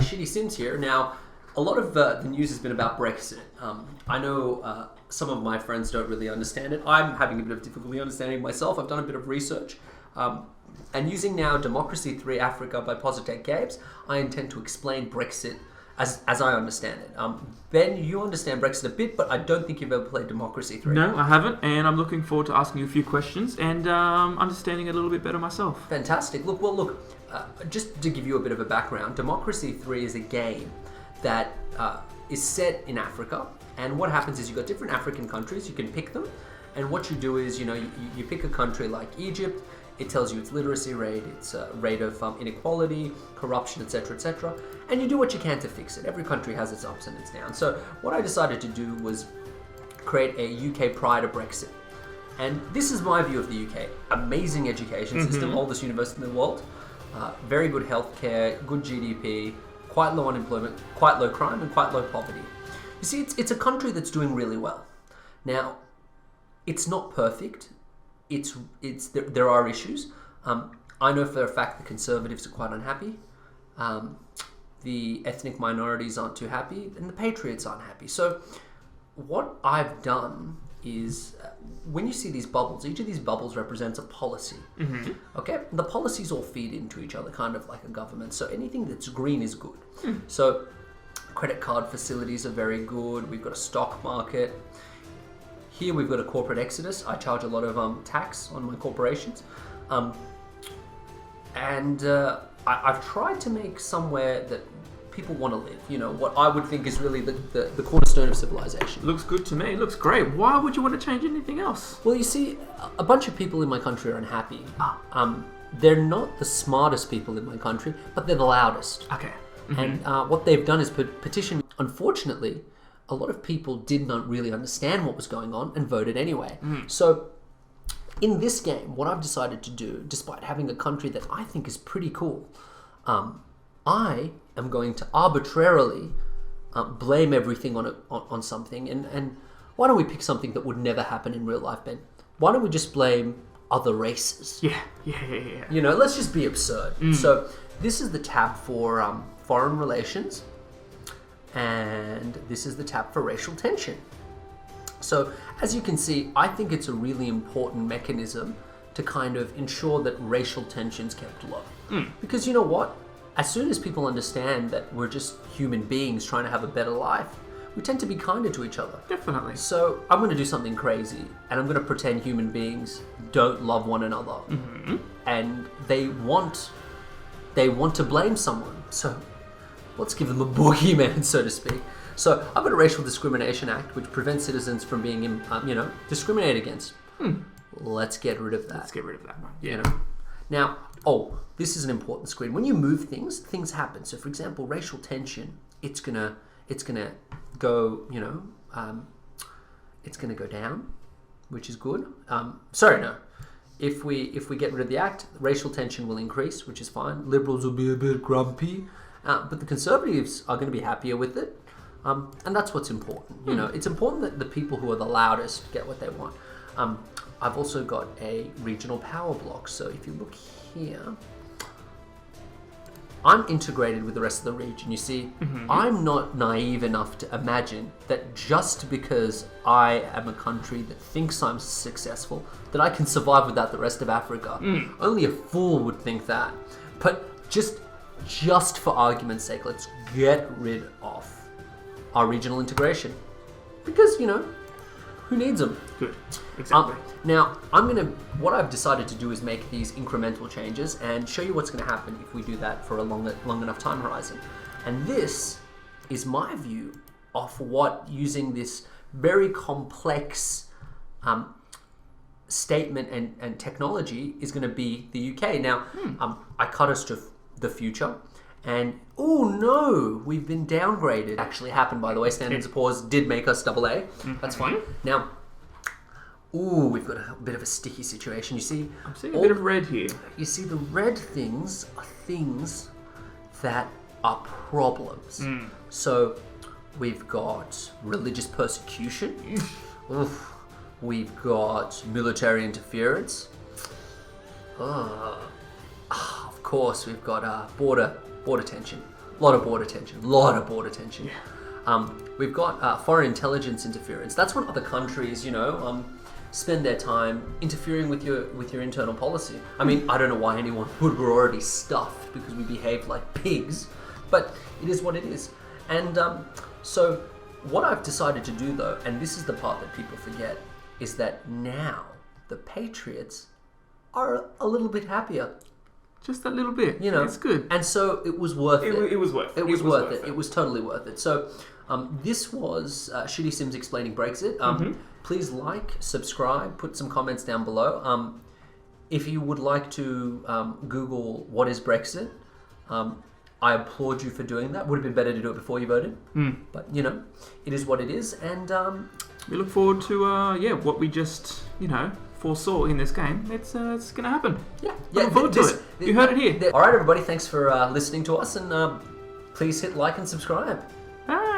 Shitty Sims here. Now, a lot of the news has been about Brexit. I know some of my friends don't really understand it. I'm having a bit of difficulty understanding it myself. I've done a bit of research. And using now Democracy 3 Africa by Positech Games, I intend to explain Brexit as I understand it. Ben, you understand Brexit a bit, but I don't think you've ever played Democracy 3. No, I haven't, and I'm looking forward to asking you a few questions and understanding it a little bit better myself. Fantastic. Look, just to give you a bit of a background, Democracy 3 is a game that is set in Africa, and what happens is you've got different African countries, you can pick them, and what you do is, you pick a country like Egypt. It tells you its literacy rate, its rate of inequality, corruption, etc., and you do what you can to fix it. Every country has its ups and its downs. So what I decided to do was create a UK prior to Brexit. And this is my view of the UK. Amazing education system, oldest university in the world, very good healthcare, good GDP, quite low unemployment, quite low crime, and quite low poverty. You see, it's a country that's doing really well. Now, it's not perfect. There are issues. I know for a fact the Conservatives are quite unhappy. The ethnic minorities aren't too happy, and the Patriots aren't happy. So what I've done is, when you see these bubbles, each of these bubbles represents a policy. Okay? The policies all feed into each other, kind of like a government. So anything that's green is good. So credit card facilities are very good. We've got a stock market. Here we've got a corporate exodus. I charge a lot of tax on my corporations. I've tried to make somewhere that people want to live. What I would think is really the cornerstone of civilization. Looks good to me. Looks great. Why would you want to change anything else? Well, you see, a bunch of people in my country are unhappy. They're not the smartest people in my country, but they're the loudest. Okay. And what they've done is petition. Unfortunately, a lot of people did not really understand what was going on and voted anyway. So in this game, what I've decided to do, despite having a country that I think is pretty cool, I am going to arbitrarily blame everything on something. And why don't we pick something that would never happen in real life, Ben? Why don't we just blame other races? Yeah. Let's just be absurd. So this is the tab for foreign relations. And this is the tab for racial tension. So as you can see, I think it's a really important mechanism to kind of ensure that racial tension's kept low. Because you know what? As soon as people understand that we're just human beings trying to have a better life, we tend to be kinder to each other. Definitely. So I'm going to do something crazy, and I'm going to pretend human beings don't love one another. And they want to blame someone. So let's give them a boogeyman, so to speak. So I've got a Racial Discrimination Act, which prevents citizens from being, discriminated against. Let's get rid of that. Let's get rid of that one. Yeah. Now, this is an important screen. When you move things happen. So, for example, racial tension, it's gonna go, it's gonna go down, which is good. If we get rid of the act, racial tension will increase, which is fine. Liberals will be a bit grumpy. But the Conservatives are going to be happier with it. And that's what's important. It's important that the people who are the loudest get what they want. I've also got a regional power block. So if you look here, I'm integrated with the rest of the region. You see, I'm not naive enough to imagine that just because I am a country that thinks I'm successful, that I can survive without the rest of Africa. Only a fool would think that. But just for argument's sake, let's get rid of our regional integration. Because, who needs them? Good. Exactly. Now, what I've decided to do is make these incremental changes and show you what's going to happen if we do that for a long enough time horizon. And this is my view of what using this very complex statement and technology is going to be the UK. Now, I cut us to the future. And, oh no, we've been downgraded. It actually happened, by the way. Standards of Poor's did make us AA. That's fine. Now, we've got a bit of a sticky situation. You see, I'm seeing a bit of red here. You see, the red things are things that are problems. So, we've got religious persecution. We've got military interference. Of course, we've got border tension. lot of border tension. Yeah. We've got foreign intelligence interference. That's when other countries, spend their time interfering with your internal policy. I mean, I don't know why anyone would. We're already stuffed because we behave like pigs, but it is what it is. And so what I've decided to do though, and this is the part that people forget, is that now the Patriots are a little bit happier. Just a little bit. It's good. And so it was worth it. It was worth it. It was worth it. It was totally worth it. So this was Shitty Sims Explaining Brexit. Please like, subscribe, put some comments down below. If you would like to Google what is Brexit, I applaud you for doing that. Would have been better to do it before you voted. But, it is what it is. And we look forward to, what we just, foresaw in this game. It's going to happen. Yeah. Looking forward to it. You heard it here. All right, everybody. Thanks for listening to us. And please hit like and subscribe. Bye.